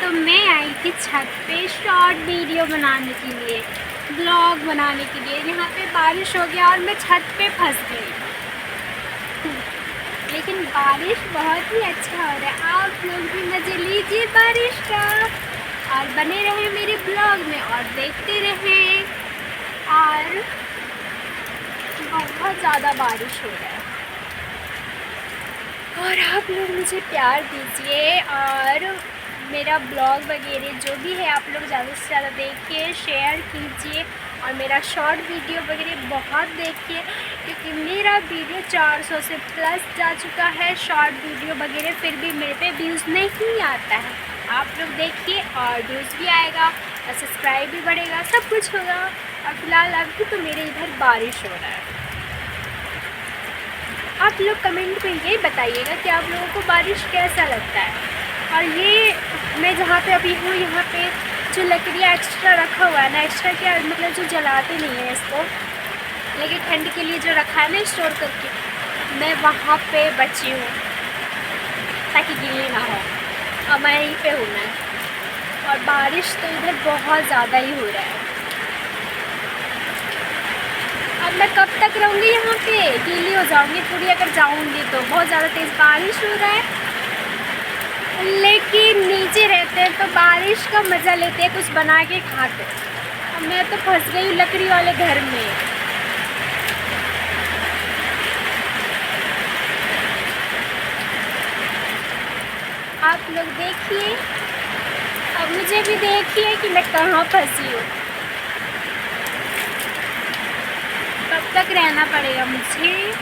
तो मैं आई थी छत पे शॉर्ट वीडियो बनाने के लिए, ब्लॉग बनाने के लिए। यहाँ पे बारिश हो गया और मैं छत पे फंस गई। लेकिन बारिश बहुत ही अच्छा हो रहा है। आप लोग भी मज़े लीजिए बारिश का और बने रहें मेरे ब्लॉग में और देखते रहें। और बहुत ज़्यादा बारिश हो रहा है और आप लोग मुझे प्यार दीजिए और मेरा ब्लॉग वगैरह जो भी है आप लोग ज़्यादा से ज़्यादा देखिए, शेयर कीजिए और मेरा शॉर्ट वीडियो वगैरह बहुत देखिए, क्योंकि मेरा वीडियो 400 से प्लस जा चुका है शॉर्ट वीडियो वगैरह, फिर भी मेरे पे व्यूज़ नहीं आता है। आप लोग देखिए और व्यूज़ भी आएगा और सब्सक्राइब भी बढ़ेगा, सब कुछ होगा। और फिलहाल अभी तो मेरे इधर बारिश हो रहा है। आप लोग कमेंट में ये बताइएगा कि आप लोगों को बारिश कैसा लगता है। और ये मैं जहाँ पे अभी हूँ, यहाँ पे जो लकड़ियाँ एक्स्ट्रा रखा हुआ है ना, एक्स्ट्रा क्या मतलब जो जलाते नहीं है इसको, लेकिन ठंड के लिए जो रखा है ना स्टोर करके, मैं वहाँ पे बची हूँ ताकि गीली ना हो। और मैं यहीं पे हूँ मैं, और बारिश तो इधर बहुत ज़्यादा ही हो रहा है। अब मैं कब तक रहूँगी यहाँ पे, गीली हो जाऊँगी पूरी अगर जाऊँगी तो। बहुत ज़्यादा तेज़ बारिश हो रहा है, लेकिन नीचे रहते हैं तो बारिश का मज़ा लेते हैं, कुछ बना के खाते। अब मैं तो फंस गई हूँ लकड़ी वाले घर में। आप लोग देखिए अब मुझे भी देखिए कि मैं कहाँ फंसी हूँ। कब तक रहना पड़ेगा मुझे।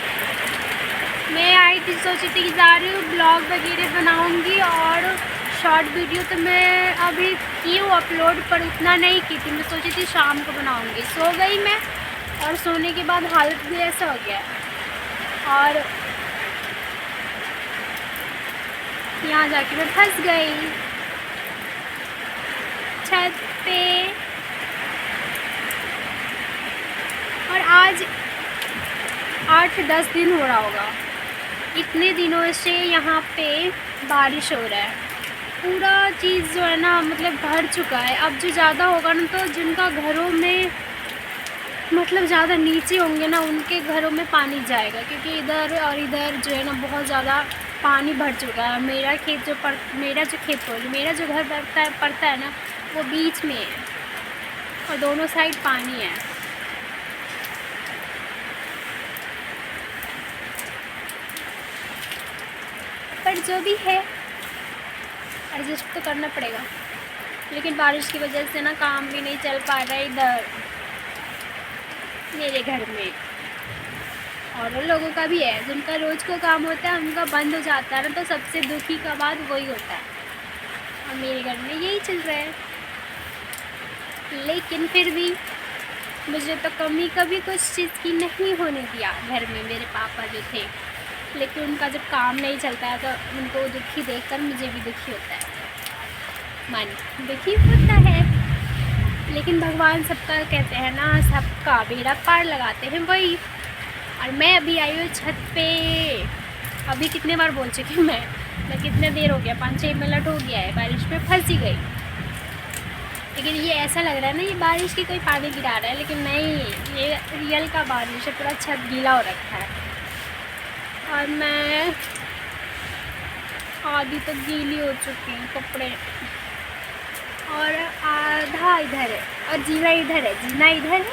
मैं आई थी, सोची थी कि जा रही हूँ ब्लॉग वगैरह बनाऊँगी और शॉर्ट वीडियो तो मैं अभी की हूँ अपलोड, पर उतना नहीं की थी। मैं सोची थी शाम को बनाऊँगी। सो गई मैं और सोने के बाद हालत भी ऐसा हो गया। और यहाँ जाके मैं फंस गई छत पे। और आज 8-10 दिन हो रहा होगा, इतने दिनों से यहाँ पे बारिश हो रहा है। पूरा चीज़ जो है ना मतलब भर चुका है। अब जो ज़्यादा होगा ना, तो जिनका घरों में मतलब ज़्यादा नीचे होंगे ना, उनके घरों में पानी जाएगा, क्योंकि इधर और इधर जो है ना बहुत ज़्यादा पानी भर चुका है। मेरा जो घर पड़ता है ना, वो बीच में है और दोनों साइड पानी है। पर जो भी है एडजस्ट तो करना पड़ेगा। लेकिन बारिश की वजह से ना काम भी नहीं चल पा रहा है इधर मेरे घर में। और लोगों का भी है, जिनका रोज़ को काम होता है उनका बंद हो जाता है ना, तो सबसे दुखी का बात वही होता है। और मेरे घर में यही चल रहा है। लेकिन फिर भी मुझे तो कमी कभी कुछ चीज़ की नहीं होने दिया घर में मेरे पापा जो थे। लेकिन उनका जब काम नहीं चलता है तो उनको दुखी देखकर मुझे भी दुखी होता है, मन दुखी होता है। लेकिन भगवान सबका कहते हैं ना, सबका बेड़ा पार लगाते हैं वही। और मैं अभी आई हूँ छत पे। अभी कितने बार बोल चुकी हूँ मैं कितने देर हो गया, 5-6 मिनट हो गया है बारिश में फंसी गई। लेकिन ये ऐसा लग रहा है ना ये बारिश की कोई पानी गिरा रहा है, लेकिन नहीं, ये रियल का बारिश है। पूरा छत गीला हो रखा है और मैं आधी तो गीली हो चुकी हूँ कपड़े, और आधा इधर है और जीना इधर है। जीना इधर है,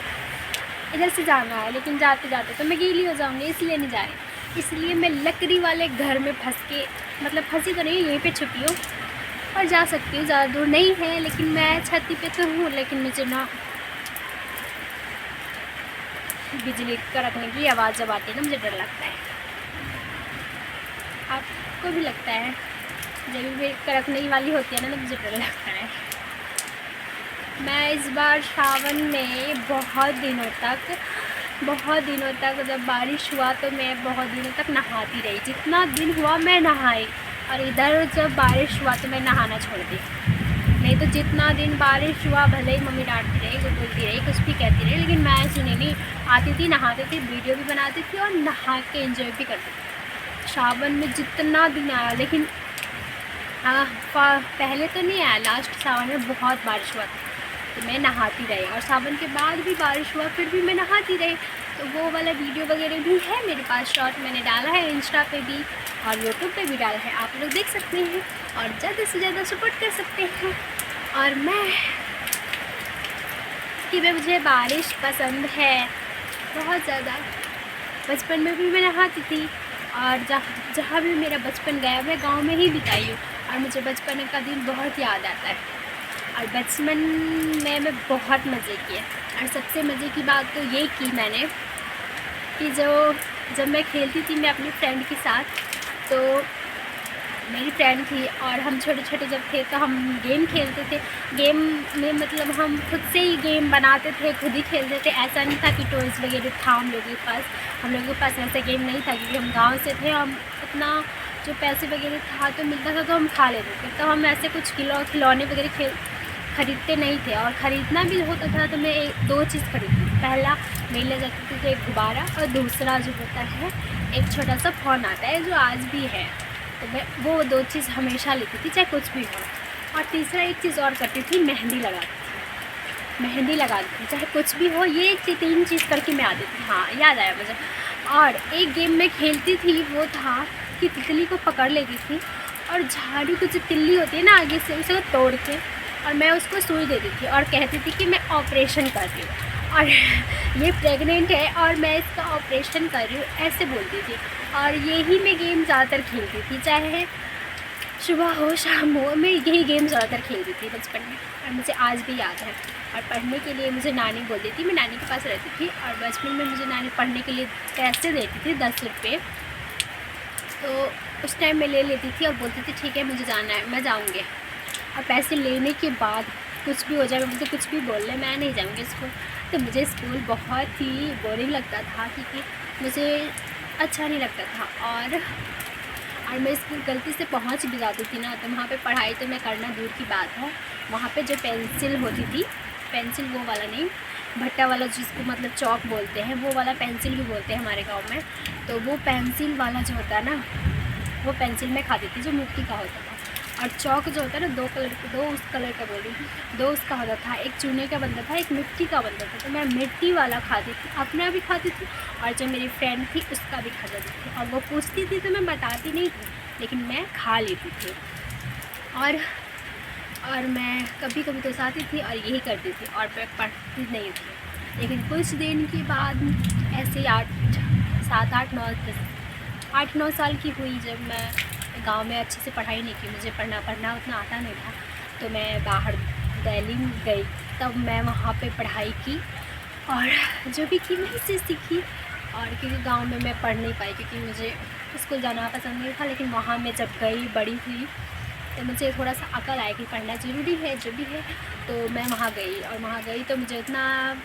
इधर से जाना है, लेकिन जाते जाते तो मैं गीली हो जाऊँगी, इसलिए नहीं जा रही। इसलिए मैं लकड़ी वाले घर में फंस के, मतलब फंसी तो नहीं, यहीं पे छुपी हूँ और जा सकती हूँ, ज़्यादा दूर नहीं है। लेकिन मैं छत पे तो हूँ, लेकिन मुझे ना बिजली कड़कने की आवाज़ जब आती है ना, मुझे डर लगता है। आपको भी लगता है? जब भी कड़कने वाली होती है ना, तो मुझे डर लगता है। मैं इस बार सावन में बहुत दिनों तक जब बारिश हुआ तो मैं बहुत दिनों तक नहाती रही। जितना दिन हुआ मैं नहाई, और इधर जब बारिश हुआ तो मैं नहाना छोड़ दी। नहीं तो जितना दिन बारिश हुआ, भले ही मम्मी डांटती रही, कुछ बोलती रही, कुछ भी कहती रही, लेकिन मैं सुनी नहीं। आती थी, नहाती थी, वीडियो भी बनाती थी और नहा के एंजॉय भी करती थी। सावन में जितना दिन आया, लेकिन हाँ, पहले तो नहीं आया, लास्ट सावन में बहुत बारिश हुआ था तो मैं नहाती रही, और सावन के बाद भी बारिश हुआ फिर भी मैं नहाती रही। तो वो वाला वीडियो वगैरह भी है मेरे पास, शॉर्ट मैंने डाला है इंस्टा पे भी और यूट्यूब पे भी डाला है, आप लोग देख सकते हैं और ज़्यादा से ज़्यादा सपोर्ट कर सकते हैं। और मुझे बारिश पसंद है बहुत ज़्यादा। बचपन में भी मैं नहाती थी, और जहाँ भी मेरा बचपन गया मैं गांव में ही बिताई हूँ, और मुझे बचपन का दिन बहुत याद आता है। और बचपन में मैं बहुत मज़े किए, और सबसे मज़े की बात तो ये की मैंने कि जब मैं खेलती थी मैं अपनी फ्रेंड के साथ, तो मेरी फ्रेंड थी और हम छोटे छोटे जब थे तो हम गेम खेलते थे। गेम में मतलब हम खुद से ही गेम बनाते थे, खुद ही खेलते थे। ऐसा नहीं था कि टॉयज़ वगैरह था हम लोगों के पास, हम लोगों के पास ऐसा गेम नहीं था क्योंकि हम गांव से थे। हम उतना जो पैसे वगैरह था तो मिलता था तो हम खा लेते थे, तो हम ऐसे कुछ खिलौने वगैरह खरीदते नहीं थे। और ख़रीदना भी होता था तो मैं दो चीज़ खरीदती थी। पहला मेरे ले जाती थी तो एक गुब्बारा, और दूसरा जो होता है एक छोटा सा फ़ोन आता है जो आज भी है, तो मैं वो दो चीज़ हमेशा लेती थी चाहे कुछ भी हो। और तीसरा एक चीज़ और करती थी, मेहंदी लगाती थी चाहे कुछ भी हो। ये 3 चीज़ करके मैं आती थी। हाँ, याद आया मुझे। और एक गेम मैं खेलती थी वो था कि तितली को पकड़ लेती थी और झाड़ू की जो तिल्ली होती है ना आगे से, उसे तोड़ के और मैं उसको सुई देती थी और कहती थी कि मैं ऑपरेशन कर रही हूँ और ये प्रेग्नेंट है और मैं इसका ऑपरेशन कर रही हूँ, ऐसे बोलती थी। और यही मैं गेम ज़्यादातर खेलती थी, चाहे सुबह हो शाम हो, मैं यही गेम ज़्यादातर खेलती थी बचपन में, और मुझे आज भी याद है। और पढ़ने के लिए मुझे नानी बोलती थी, मैं नानी के पास रहती थी, और बचपन में मुझे नानी पढ़ने के लिए पैसे देती थी 10 रुपये। तो उस टाइम मैं ले लेती थी और बोलती थी ठीक है मुझे जाना है, मैं जाऊँगी। और पैसे लेने के बाद कुछ भी हो जाए, मुझे कुछ भी बोल ले, मैं नहीं जाऊँगी स्कूल। तो मुझे स्कूल बहुत ही बोरिंग लगता था क्योंकि मुझे अच्छा नहीं लगता था। और मैं स्कूल गलती से पहुंच भी जाती थी ना, तो वहाँ पे पढ़ाई तो मैं करना दूर की बात है। वहाँ पे जो पेंसिल होती थी, पेंसिल वो वाला नहीं, भट्टा वाला जिसको मतलब चौक बोलते हैं, वो वाला पेंसिल भी बोलते हैं हमारे गाँव में। तो वो पेंसिल वाला जो होता है ना, वो पेंसिल मैं खाती थी जो मिट्टी का होता था। और चौक जो होता है ना, दो उस कलर का बोल रही हूँ, दो उसका होता था, एक चूने का बनता था, एक मिट्टी का बनता था। तो मैं मिट्टी वाला खाती थी, अपना भी खाती थी और जो मेरी फ्रेंड थी उसका भी खा जाती थी। और वो पूछती थी तो मैं बताती नहीं थी, लेकिन मैं खा लेती थी। और मैं कभी कभी तो साथी थी और यही करती थी, और मैं पढ़ती नहीं थी। लेकिन कुछ दिन के बाद ऐसे 8 9 साल की हुई, जब मैं गांव में अच्छे से पढ़ाई नहीं की, मुझे पढ़ना उतना आता नहीं था, तो मैं बाहर दिल्ली गई। तब मैं वहाँ पे पढ़ाई की और जो भी की वहीं से सीखी। और क्योंकि गांव में मैं पढ़ नहीं पाई क्योंकि मुझे स्कूल जाना पसंद नहीं था, लेकिन वहाँ मैं जब गई बड़ी हुई तो मुझे थोड़ा सा अकल आया कि पढ़ना ज़रूरी है जो भी है। तो मैं वहाँ गई तो मुझे उतना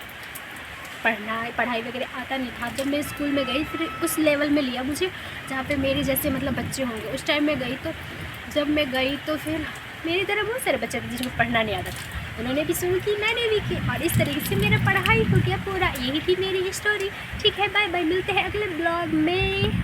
पढ़ाई वगैरह आता नहीं था। जब मैं स्कूल में गई फिर उस लेवल में लिया मुझे जहाँ पे मेरे जैसे मतलब बच्चे होंगे, उस टाइम में गई। तो जब मैं गई तो फिर मेरी तरह बहुत सारे बच्चे थे जिनको पढ़ना नहीं आता था, उन्होंने भी शुरू की, मैंने भी की, और इस तरीके से मेरा पढ़ाई हो गया पूरा। यही थी मेरी स्टोरी। ठीक है, बाय बाय, मिलते हैं अगले ब्लॉग में।